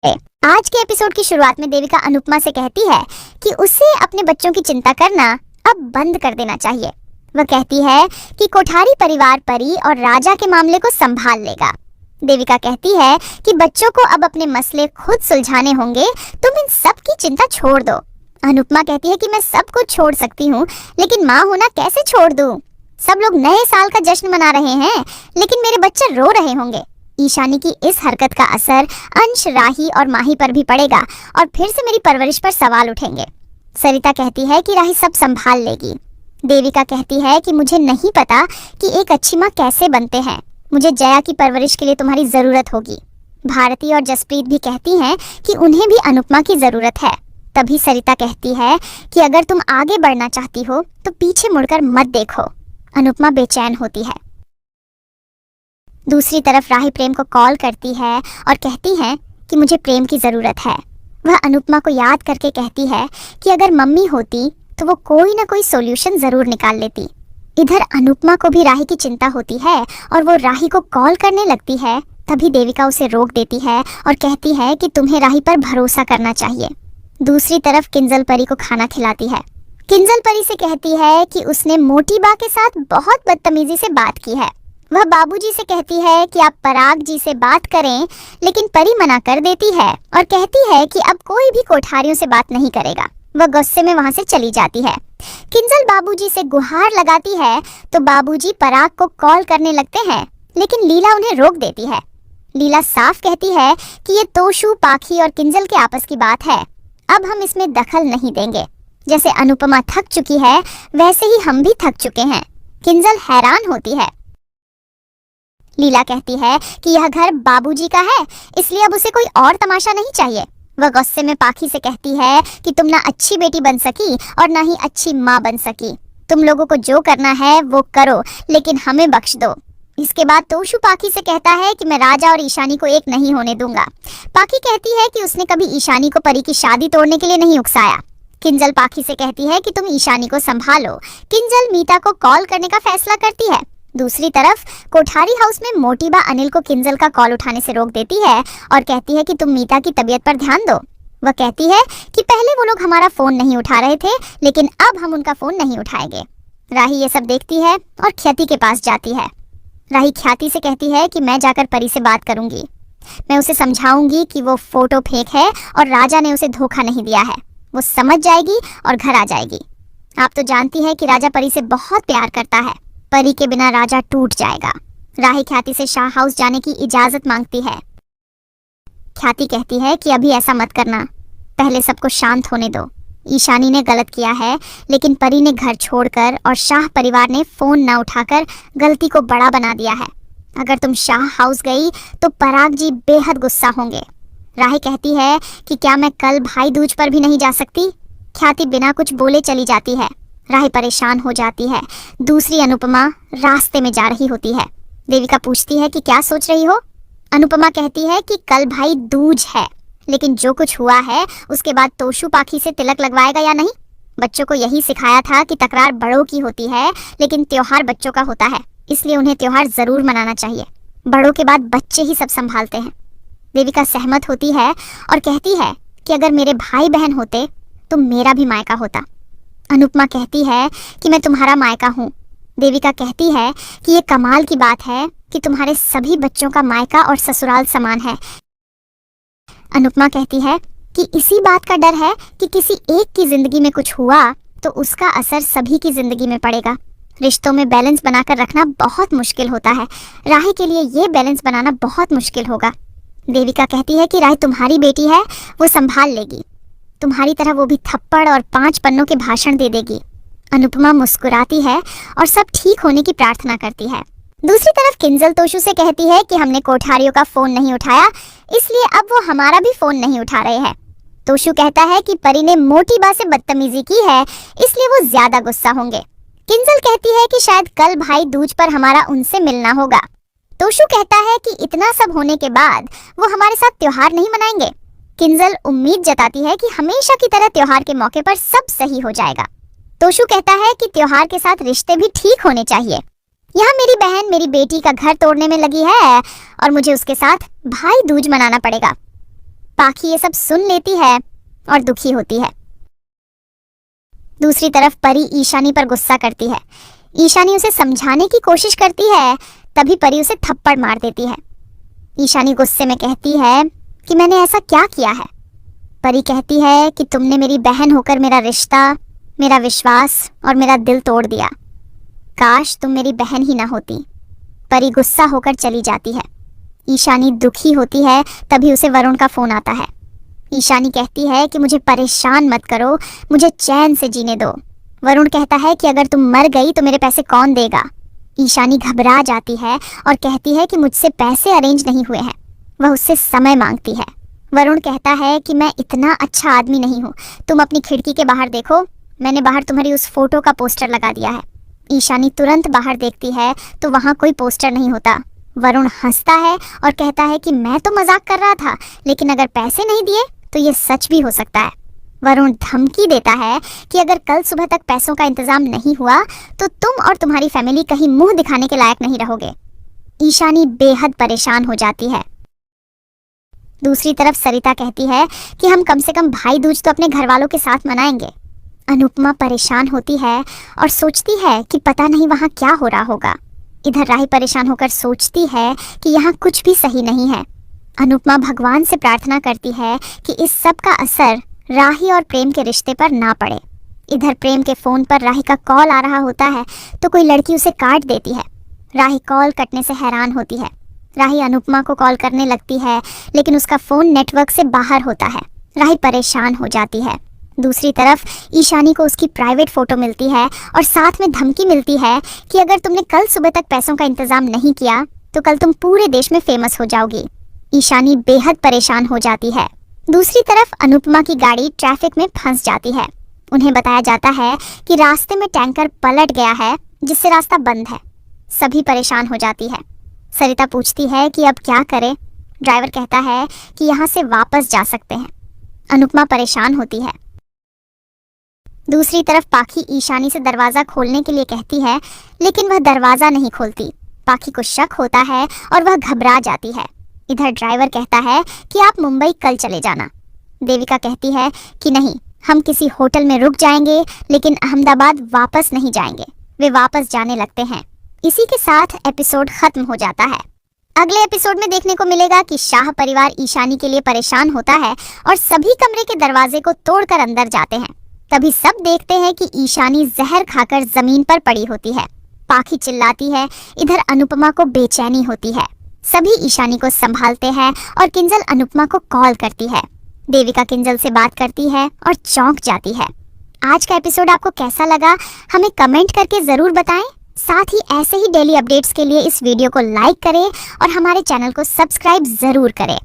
आज के एपिसोड की शुरुआत में देविका अनुपमा से कहती है कि उसे अपने बच्चों की चिंता करना अब बंद कर देना चाहिए। वह कहती है कि कोठारी परिवार परी और राजा के मामले को संभाल लेगा। देविका कहती है कि बच्चों को अब अपने मसले खुद सुलझाने होंगे, तुम इन सब की चिंता छोड़ दो। अनुपमा कहती है कि मैं सब कुछ छोड़ सकती हूँ, लेकिन माँ होना कैसे छोड़ दूँ? सब लोग नए साल का जश्न मना रहे हैं, लेकिन मेरे बच्चे रो रहे होंगे। ईशानी की इस हरकत का असर अंश, राही और माही पर भी पड़ेगा और फिर से मेरी परवरिश पर सवाल उठेंगे। सरिता कहती है कि राही सब संभाल लेगी। देविका कहती है कि मुझे नहीं पता कि एक अच्छी माँ कैसे बनते हैं, मुझे जया की परवरिश के लिए तुम्हारी जरूरत होगी। भारती और जसप्रीत भी कहती हैं कि उन्हें भी अनुपमा की जरूरत है। तभी सरिता कहती है कि अगर तुम आगे बढ़ना चाहती हो तो पीछे मुड़कर मत देखो। अनुपमा बेचैन होती है। दूसरी तरफ राही प्रेम को कॉल करती है और कहती है कि मुझे प्रेम की जरूरत है। वह अनुपमा को याद करके कहती है कि अगर मम्मी होती तो वो कोई ना कोई सॉल्यूशन जरूर निकाल लेती। इधर अनुपमा को भी राही की चिंता होती है और वो राही को कॉल करने लगती है। तभी देविका उसे रोक देती है और कहती है कि तुम्हें राही पर भरोसा करना चाहिए। दूसरी तरफ किंजल परी को खाना खिलाती है। किंजल परी से कहती है कि उसने मोटी बा के साथ बहुत बदतमीजी से बात की है। वह बाबूजी से कहती है कि आप पराग जी से बात करें, लेकिन परी मना कर देती है और कहती है कि अब कोई भी कोठारियों से बात नहीं करेगा। वह गुस्से में वहां से चली जाती है। किंजल बाबूजी से गुहार लगाती है तो बाबूजी पराग को कॉल करने लगते हैं, लेकिन लीला उन्हें रोक देती है। लीला साफ कहती है कि ये तोशु, पाखी और किंजल के आपस की बात है, अब हम इसमें दखल नहीं देंगे। जैसे अनुपमा थक चुकी है, वैसे ही हम भी थक चुके हैं। किंजल हैरान होती है। लीला कहती है कि यह घर बाबूजी का है, इसलिए अब उसे कोई और तमाशा नहीं चाहिए। वह गुस्से में पाखी से कहती है कि तुम ना अच्छी बेटी बन सकी और ना ही अच्छी माँ बन सकी। तुम लोगों को जो करना है वो करो, लेकिन हमें बख्श दो। इसके बाद तोशु पाखी से कहता है कि मैं राजा और ईशानी को एक नहीं होने दूंगा। पाखी कहती है कि उसने कभी ईशानी को परी की शादी तोड़ने के लिए नहीं उकसाया। किंजल पाखी से कहती है कि तुम ईशानी को संभालो। किंजल मीता को कॉल करने का फैसला करती है। दूसरी तरफ कोठारी हाउस में मोटी बा अनिल को किंजल का कॉल उठाने से रोक देती है और कहती है कि तुम मीता की तबीयत पर ध्यान दो। वह कहती है कि पहले वो लोग हमारा फोन नहीं उठा रहे थे, लेकिन अब हम उनका फोन नहीं उठाएंगे। राही ये सब देखती है और ख्याति के पास जाती है। राही ख्याति से कहती है कि मैं जाकर परी से बात करूंगी। मैं उसे समझाऊंगी कि वो फोटो फेक है और राजा ने उसे धोखा नहीं दिया है। वो समझ जाएगी और घर आ जाएगी। आप तो जानती है कि राजा परी से बहुत प्यार करता है। परी के बिना राजा टूट जाएगा। राही ख्याति से शाह हाउस जाने की इजाजत मांगती है। ख्याति कहती है कि अभी ऐसा मत करना, पहले सबको शांत होने दो। ईशानी ने गलत किया है, लेकिन परी ने घर छोड़कर और शाह परिवार ने फोन न उठाकर गलती को बड़ा बना दिया है। अगर तुम शाह हाउस गई तो पराग जी बेहद गुस्सा होंगे। राही कहती है कि क्या मैं कल भाई दूज पर भी नहीं जा सकती? ख्याति बिना कुछ बोले चली जाती है। राही परेशान हो जाती है। दूसरी अनुपमा रास्ते में जा रही होती है। देविका पूछती है कि क्या सोच रही हो? अनुपमा कहती है कि कल भाई दूज है, लेकिन जो कुछ हुआ है उसके बाद तोशु पाखी से तिलक लगवाएगा या नहीं? बच्चों को यही सिखाया था कि तकरार बड़ों की होती है, लेकिन त्योहार बच्चों का होता है, इसलिए उन्हें त्योहार जरूर मनाना चाहिए। बड़ों के बाद बच्चे ही सब संभालते हैं। देविका सहमत होती है और कहती है कि अगर मेरे भाई बहन होते तो मेरा भी मायका होता। अनुपमा कहती है कि मैं तुम्हारा मायका हूँ। देविका कहती है कि ये कमाल की बात है कि तुम्हारे सभी बच्चों का मायका और ससुराल समान है। अनुपमा कहती है कि इसी बात का डर है कि किसी एक की जिंदगी में कुछ हुआ तो उसका असर सभी की जिंदगी में पड़ेगा। रिश्तों में बैलेंस बनाकर रखना बहुत मुश्किल होता है। राही के लिए ये बैलेंस बनाना बहुत मुश्किल होगा। देविका कहती है कि राही तुम्हारी बेटी है, वो संभाल लेगी। तुम्हारी तरह वो भी थप्पड़ और 5 पन्नों के भाषण दे देगी। अनुपमा मुस्कुराती है और सब ठीक होने की प्रार्थना करती है। दूसरी तरफ किंजल तोशु से कहती है कि हमने कोठारियों का फोन नहीं उठाया, इसलिए अब वो हमारा भी फोन नहीं उठा रहे हैं। तोशु कहता है कि परी ने मोटी बा से बदतमीजी की है, इसलिए वो ज्यादा गुस्सा होंगे। किंजल कहती है कि शायद कल भाई दूज पर हमारा उनसे मिलना होगा। तोशु कहता है कि इतना सब होने के बाद वो हमारे साथ त्योहार नहीं मनाएंगे। किंजल उम्मीद जताती है कि हमेशा की तरह त्योहार के मौके पर सब सही हो जाएगा। तोशु कहता है कि त्योहार के साथ रिश्ते भी ठीक होने चाहिए। यहाँ मेरी बहन मेरी बेटी का घर तोड़ने में लगी है और मुझे उसके साथ भाई दूज मनाना पड़ेगा। पाखी ये सब सुन लेती है और दुखी होती है। दूसरी तरफ परी ईशानी पर गुस्सा करती है। ईशानी उसे समझाने की कोशिश करती है, तभी परी उसे थप्पड़ मार देती है। ईशानी गुस्से में कहती है कि मैंने ऐसा क्या किया है। परी कहती है कि तुमने मेरी बहन होकर मेरा रिश्ता, मेरा विश्वास और मेरा दिल तोड़ दिया। काश तुम मेरी बहन ही ना होती। परी गुस्सा होकर चली जाती है। ईशानी दुखी होती है, तभी उसे वरुण का फोन आता है। ईशानी कहती है कि मुझे परेशान मत करो, मुझे चैन से जीने दो। वरुण कहता है कि अगर तुम मर गई तो मेरे पैसे कौन देगा। ईशानी घबरा जाती है और कहती है कि मुझसे पैसे अरेंज नहीं हुए हैं। वह उससे समय मांगती है। वरुण कहता है कि मैं इतना अच्छा आदमी नहीं हूँ, तुम अपनी खिड़की के बाहर देखो, मैंने बाहर तुम्हारी उस फोटो का पोस्टर लगा दिया है। ईशानी तुरंत बाहर देखती है तो वहाँ कोई पोस्टर नहीं होता। वरुण हंसता है और कहता है कि मैं तो मजाक कर रहा था, लेकिन अगर पैसे नहीं दिए तो ये सच भी हो सकता है। वरुण धमकी देता है कि अगर कल सुबह तक पैसों का इंतजाम नहीं हुआ तो तुम और तुम्हारी फैमिली कहीं मुंह दिखाने के लायक नहीं रहोगे। ईशानी बेहद परेशान हो जाती है। दूसरी तरफ सरिता कहती है कि हम कम से कम भाई दूज तो अपने घर वालों के साथ मनाएंगे। अनुपमा परेशान होती है और सोचती है कि पता नहीं वहाँ क्या हो रहा होगा। इधर राही परेशान होकर सोचती है कि यहाँ कुछ भी सही नहीं है। अनुपमा भगवान से प्रार्थना करती है कि इस सब का असर राही और प्रेम के रिश्ते पर ना पड़े। इधर प्रेम के फोन पर राही का कॉल आ रहा होता है तो कोई लड़की उसे काट देती है। राही कॉल कटने से हैरान होती है। राही अनुपमा को कॉल करने लगती है, लेकिन उसका फोन नेटवर्क से बाहर होता है। राही परेशान हो जाती है। दूसरी तरफ ईशानी को उसकी प्राइवेट फोटो मिलती है और साथ में धमकी मिलती है कि अगर तुमने कल सुबह तक पैसों का इंतजाम नहीं किया तो कल तुम पूरे देश में फेमस हो जाओगी। ईशानी बेहद परेशान हो जाती है। दूसरी तरफ अनुपमा की गाड़ी ट्रैफिक में फंस जाती है। उन्हें बताया जाता है कि रास्ते में टैंकर पलट गया है, जिससे रास्ता बंद है। सभी परेशान हो जाती है। सरिता पूछती है कि अब क्या करें। ड्राइवर कहता है कि यहाँ से वापस जा सकते हैं। अनुपमा परेशान होती है। दूसरी तरफ पाखी ईशानी से दरवाजा खोलने के लिए कहती है, लेकिन वह दरवाजा नहीं खोलती। पाखी को शक होता है और वह घबरा जाती है। इधर ड्राइवर कहता है कि आप मुंबई कल चले जाना। देविका कहती है कि नहीं, हम किसी होटल में रुक जाएंगे, लेकिन अहमदाबाद वापस नहीं जाएंगे। वे वापस जाने लगते हैं। इसी के साथ एपिसोड खत्म हो जाता है। अगले एपिसोड में देखने को मिलेगा कि शाह परिवार ईशानी के लिए परेशान होता है और सभी कमरे के दरवाजे को तोड़कर अंदर जाते हैं। तभी सब देखते हैं कि ईशानी जहर खाकर जमीन पर पड़ी होती है। पाखी चिल्लाती है। इधर अनुपमा को बेचैनी होती है। सभी ईशानी को संभालते हैं और किंजल अनुपमा को कॉल करती है। देविका किंजल से बात करती है और चौंक जाती है। आज का एपिसोड आपको कैसा लगा हमें कमेंट करके जरूर बताएं। साथ ही ऐसे ही डेली अपडेट्स के लिए इस वीडियो को लाइक करें और हमारे चैनल को सब्सक्राइब जरूर करें।